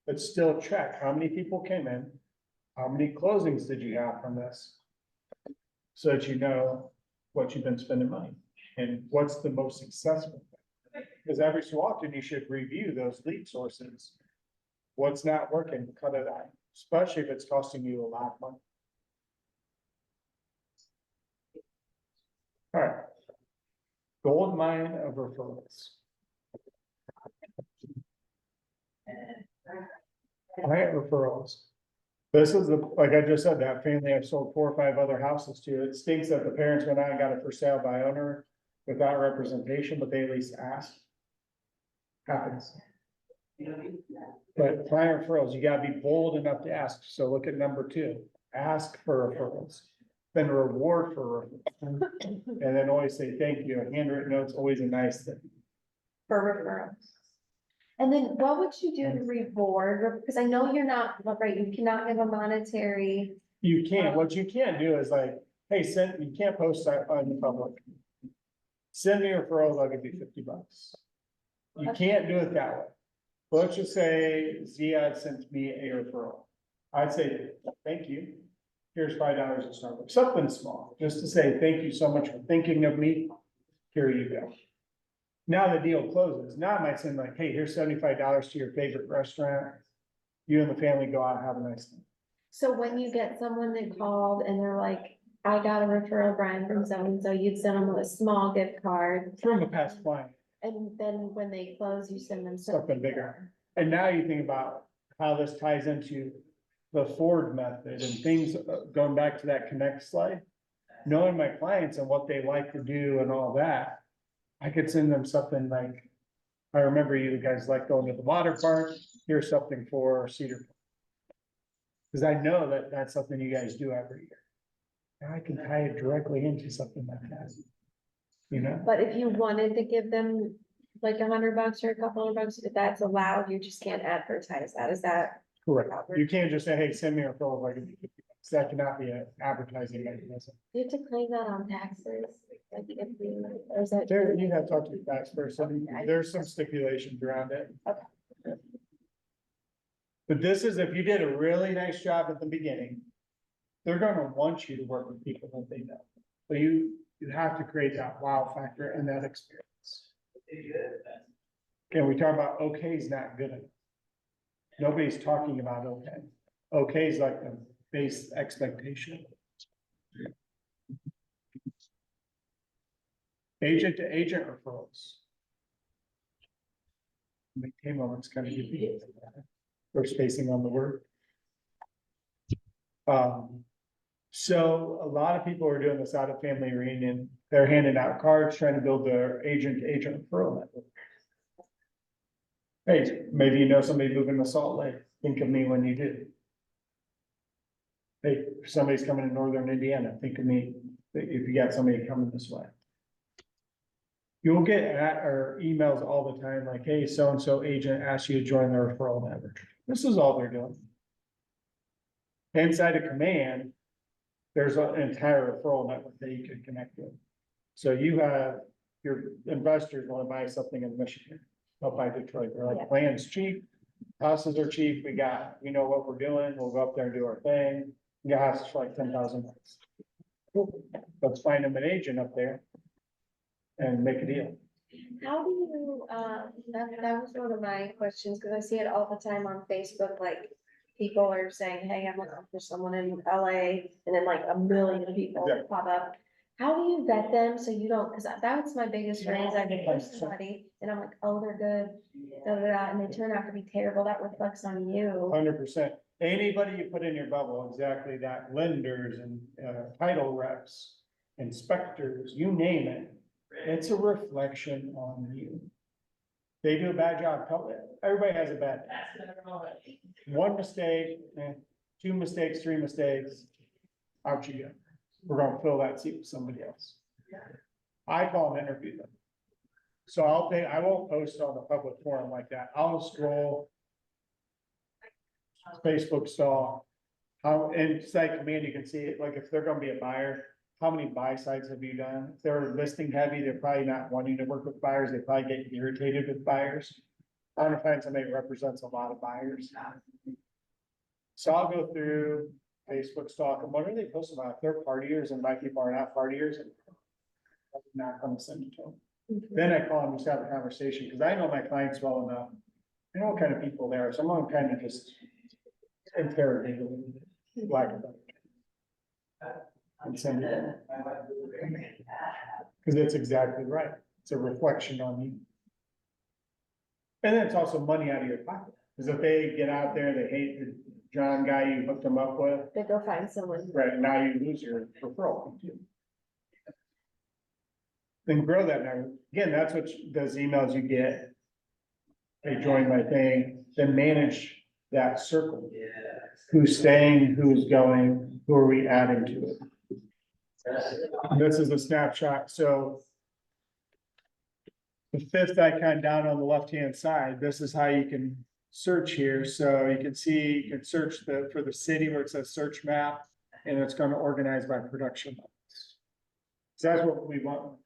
But still check how many people came in, how many closings did you have from this? So that you know what you've been spending money and what's the most successful. Because every so often you should review those lead sources. What's not working, cut it out, especially if it's costing you a lot of money. All right. Gold mine of referrals. Client referrals. This is the, like I just said, that family I've sold 4 or 5 other houses to. It stinks that the parents went out and got it for sale by owner without representation, but they at least asked. Happens. But client referrals, you gotta be bold enough to ask. So look at number 2, ask for referrals. Then reward for referrals. And then always say thank you. A handwritten note's always a nice thing. For referrals. And then what would you do to reward, because I know you're not, right, you cannot give a monetary. You can't, what you can't do is like, hey, you can't post that on the public. Send me referrals, I'll give you $50. You can't do it that way. Let's just say Ziad sent me a referral. I'd say, thank you. Here's $5 at Starbucks, something small, just to say, thank you so much for thinking of me. Here you go. Now the deal closes. Now I might send like, hey, here's $75 to your favorite restaurant. You and the family go out and have a nice time. So when you get someone that called and they're like, I got a referral, Brian from so and so, you'd send them a small gift card. From a past client, And then when they close, you send them something bigger. And now you think about how this ties into the Ford method and things, going back to that connect slide. Knowing my clients and what they like to do and all that, I could send them something like, I remember you guys like going to the water park, here's something for Cedar. Cause I know that that's something you guys do every year. And I can tie it directly into something like that. You know, But if you wanted to give them like $100 or a couple of bucks, if that's allowed, you just can't advertise that, is that? correct. You can't just say, hey, send me a referral, like, that cannot be an advertising mechanism. You have to claim that on taxes, like if we, or is that? There, you have to talk to the tax person, there's some stipulations around it. Okay. But this is, if you did a really nice job at the beginning, they're gonna want you to work with people that they know. So you have to create that wow factor and that experience. Can we talk about okay is not good enough? Nobody's talking about okay. Okay is like the base expectation. Agent to agent referrals. Maintain moments kind of give or spacing on the word. So a lot of people are doing this out of family reunion. They're handing out cards, trying to build their agent to agent referral network. Hey, maybe you know somebody moving to Salt Lake. Think of me when you do. Hey, if somebody's coming to Northern Indiana, think of me if you got somebody coming this way. You'll get or emails all the time like, hey, so-and-so agent asked you to join the referral network. This is all they're doing. Inside of command, there's an entire referral network that you can connect with. So you have your investors want to buy something in Michigan, up by Detroit. They're like, land's cheap, houses are cheap. We know what we're doing. We'll go up there and do our thing. We got houses for like $10,000. Let's find them an agent up there and make a deal. How do you, that was one of my questions, because I see it all the time on Facebook, like, people are saying, hey, I'm looking for someone in LA, and then like a million people Yeah. pop up. How do you vet them so you don't, because that's my biggest range, I can push somebody, and I'm like, oh, they're good, da, da, da, and they turn out to be terrible, that reflects on you. 100%. Anybody you put in your bubble, exactly that, lenders and title reps, inspectors, you name it. It's a reflection on you. They do a bad job. Everybody has a bad day. One mistake, 2 mistakes, 3 mistakes. Out you go. We're gonna fill that seat with somebody else. I call and interview them. So I won't post on the public forum like that. I'll scroll. Facebook saw how inside command, you can see it, like if they're gonna be a buyer, how many buy sites have you done? If they're listing heavy, they're probably not wanting to work with buyers. They probably get irritated with buyers. I want to find somebody who represents a lot of buyers. So I'll go through, Facebook stalk them, what are they posting about? If they're partiers and my people are not partiers. I'm not gonna send it to them. Then I call them, just have a conversation, because I know my clients well enough. I know what kind of people they are, so I'm gonna kind of just interrogate them. Black and white. And send it in. Because it's exactly right. It's a reflection on you. And then it's also money out of your pocket. Because if they get out there, they hate the John guy you hooked them up with, They go find someone. right, now you lose your referral. Then grow that number. Again, that's what those emails you get. They join my thing, then manage that circle. Who's staying, who's going, who are we adding to it? This is a snapshot, so. The fifth icon down on the left-hand side, this is how you can search here, so you can see, you can search for the city where it says search map, and it's gonna organize by production levels. So that's what we want.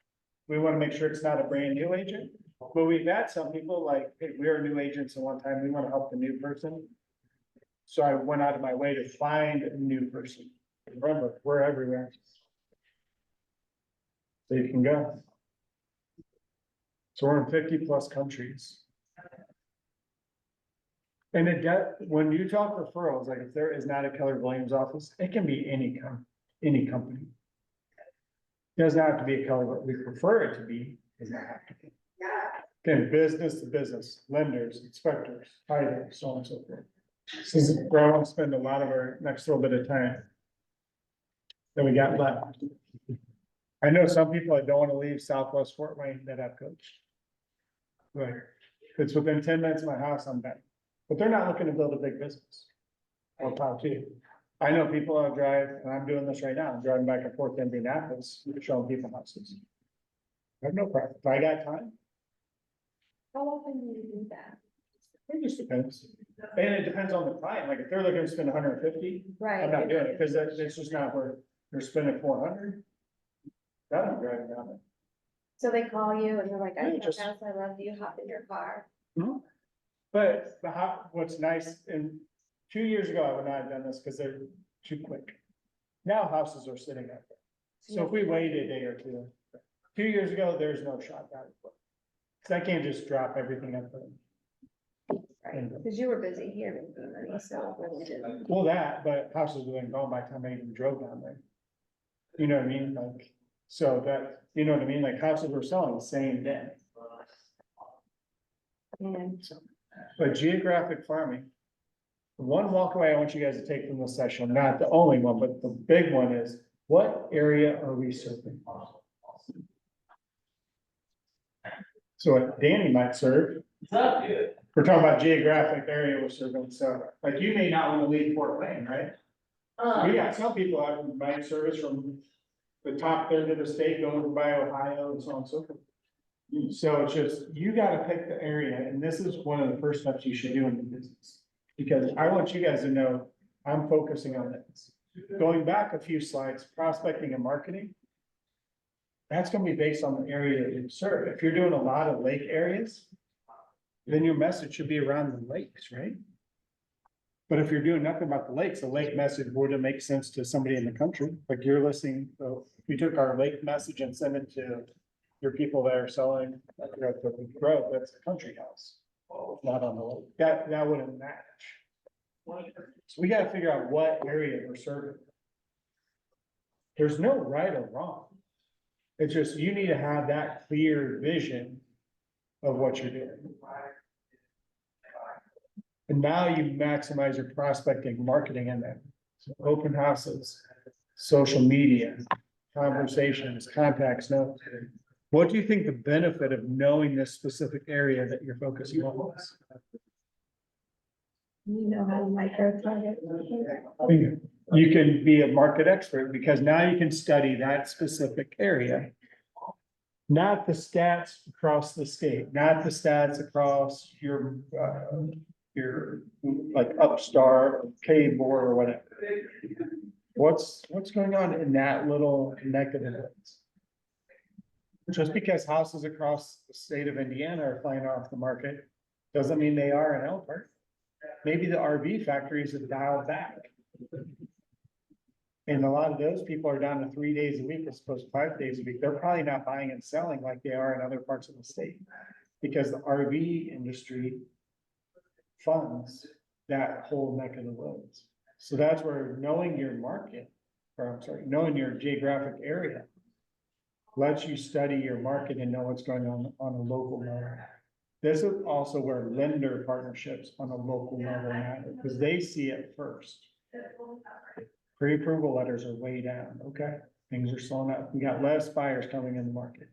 We wanna make sure it's not a brand new agent, but we've had some people like, hey, we are new agents, and one time we wanna help the new person. So I went out of my way to find a new person. Remember, we're everywhere. So you can go. So we're in 50+ countries. And when you talk referrals, like if there is not a Keller Williams office, it can be any company. Doesn't have to be a Keller, but we prefer it to be, does not have to be. Again, business to business, lenders, inspectors, titles, so on and so forth. This is where I want to spend a lot of our next little bit of time. That we got left. I know some people that don't want to leave Southwest Fort Wayne that I've coached. Like, if it's within 10 minutes of my house, I'm back. But they're not looking to build a big business. I'll talk to you. I know people that drive, and I'm doing this right now, I'm driving back and forth to Indianapolis, showing people houses. I have no problem. If I got time, How often do you do that? it just depends. And it depends on the client. Like if they're looking to spend 150, Right. I'm not doing it, because it's just not where they're spending 400. That I'm driving down there. So they call you and they're like, I Yeah, have just- a house, I love you, hop in your car. But what's nice, and 2 years ago, I would not have done this because they're too quick. Now houses are sitting out there. So if we wait a day or two, 2 years ago, there's no shot that. Cause I can't just drop everything up there. Right, because you were busy here making money, so it really didn't. Well, that, but houses were then gone by the time I even drove down there. You know what I mean? Like, so that, you know what I mean? Like houses were selling the same day. And But geographic farming. One walkaway I want you guys to take from this session, not the only one, but the big one is, what area are we serving? So what Danny might serve, we're talking about geographic area we're serving, so like you may not want to leave Fort Wayne, right? We got some people that might service from the top third of the state going by Ohio and so on and so forth. So it's just, you gotta pick the area, and this is one of the first steps you should do in the business. Because I want you guys to know, I'm focusing on this. Going back a few slides, prospecting and marketing. That's gonna be based on the area that you serve. If you're doing a lot of lake areas, then your message should be around the lakes, right? But if you're doing nothing about the lakes, the lake message wouldn't make sense to somebody in the country, like you're listening, so if you took our lake message and sent it to your people that are selling, like you're at the grove, that's a country house. Not on the lake, that wouldn't match. So we gotta figure out what area we're serving. There's no right or wrong. It's just, you need to have that clear vision of what you're doing. And now you maximize your prospecting, marketing in there. So open houses, social media, conversations, contacts, notes. What do you think the benefit of knowing this specific area that you're focusing on is? you know how to micro target. You can be a market expert because now you can study that specific area. Not the stats across the state, not the stats across your like Upstart, or K-Board or whatever. What's going on in that little connected events? Just because houses across the state of Indiana are flying off the market, doesn't mean they are in Elkhart. Maybe the RV factories have dialed back. And a lot of those people are down to 3 days a week as opposed to 5 days a week. They're probably not buying and selling like they are in other parts of the state. Because the RV industry funds that whole neck of the woods. So that's where knowing your market, or I'm sorry, knowing your geographic area lets you study your market and know what's going on a local level. This is also where lender partnerships on a local level matter, because they see it first. Pre-approval letters are way down, okay? Things are slowing up. We got less buyers coming in the market.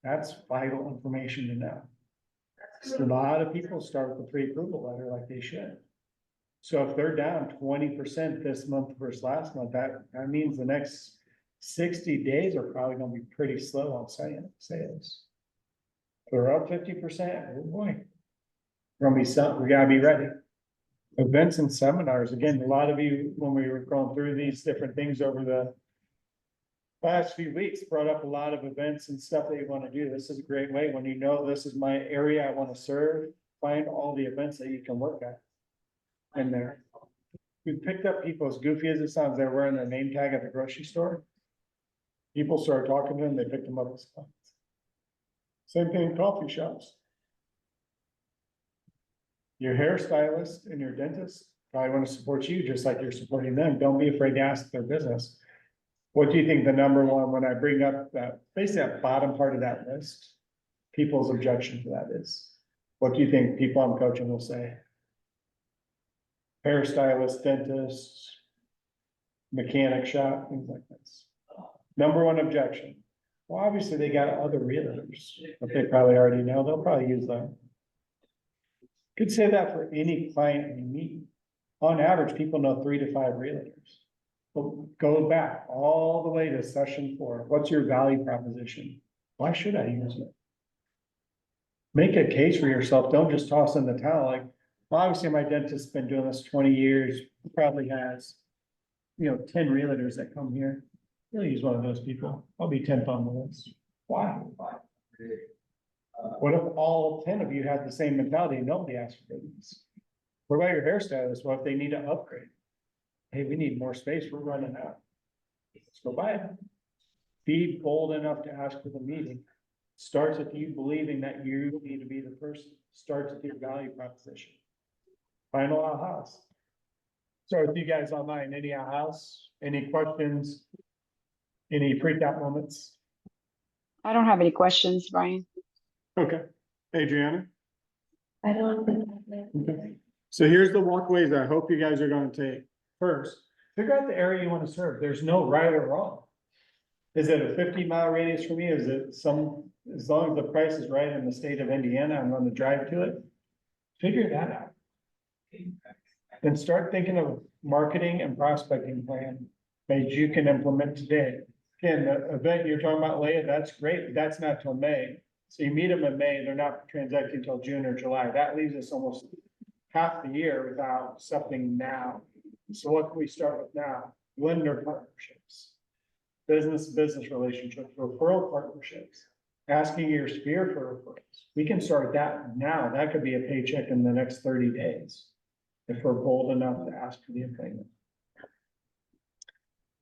That's vital information to know. A lot of people start with a pre-approval letter like they should. So if they're down 20% this month versus last month, that means the next 60 days are probably gonna be pretty slow on sales. If they're up 50%, oh boy. Gonna be something, we gotta be ready. Events and seminars, again, a lot of you, when we were going through these different things over the last few weeks, brought up a lot of events and stuff that you want to do. This is a great way, when you know this is my area I want to serve, find all the events that you can work at in there. We picked up people, as goofy as it sounds, they're wearing their name tag at the grocery store. People started talking to them, they picked them up as clients. Same thing in coffee shops. Your hairstylist and your dentist probably want to support you just like you're supporting them. Don't be afraid to ask their business. What do you think the number one, when I bring up that, basically that bottom part of that list, people's objection to that is? What do you think people I'm coaching will say? Hairstylist, dentist, mechanic shop, things like this. Number one objection. Well, obviously they got other realtors, but they probably already know, they'll probably use them. Could say that for any client we meet. On average, people know 3 to 5 realtors. But go back all the way to session 4. What's your value proposition? Why should I use it? Make a case for yourself. Don't just toss in the towel like, well, obviously my dentist's been doing this 20 years, probably has, 10 realtors that come here. He'll use one of those people. I'll be 10th on the list. Why? What if all 10 of you had the same mentality and nobody asked for business? What about your hairstylist? What if they need to upgrade? Hey, we need more space. We're running out. Let's go buy it. Be bold enough to ask for the meeting. Starts with you believing that you need to be the person. Starts with your value proposition. Final ahas. Start with you guys online. Any ahas? Any questions? Any freak out moments? I don't have any questions, Brian. Okay. Adriana? I don't. Okay. So here's the walkways I hope you guys are gonna take. First, figure out the area you wanna serve. There's no right or wrong. Is it a 50-mile radius from you? Is it as long as the price is right in the state of Indiana, I'm gonna drive to it? Figure that out. Then start thinking of marketing and prospecting plan that you can implement today. Again, the event you're talking about, Leah, that's great, but that's not till May. So you meet them in May, they're not transacting until June or July. That leaves us almost half the year without something now. So what can we start with now? Lender partnerships, business relationships, referral partnerships, asking your sphere for referrals. We can start that now. That could be a paycheck in the next 30 days if we're bold enough to ask for the appointment.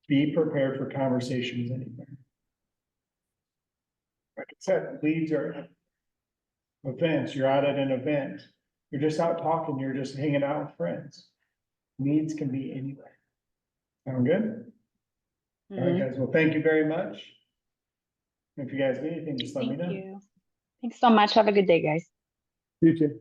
Be prepared for conversations anywhere. Like I said, leads are events. You're out at an event. You're just out talking. You're just hanging out with friends. Needs can be anywhere. Sound good? All right, guys. Well, thank you very much. If you guys need anything, just let me Thank know. you. Thanks so much. Have a good day, guys. You too.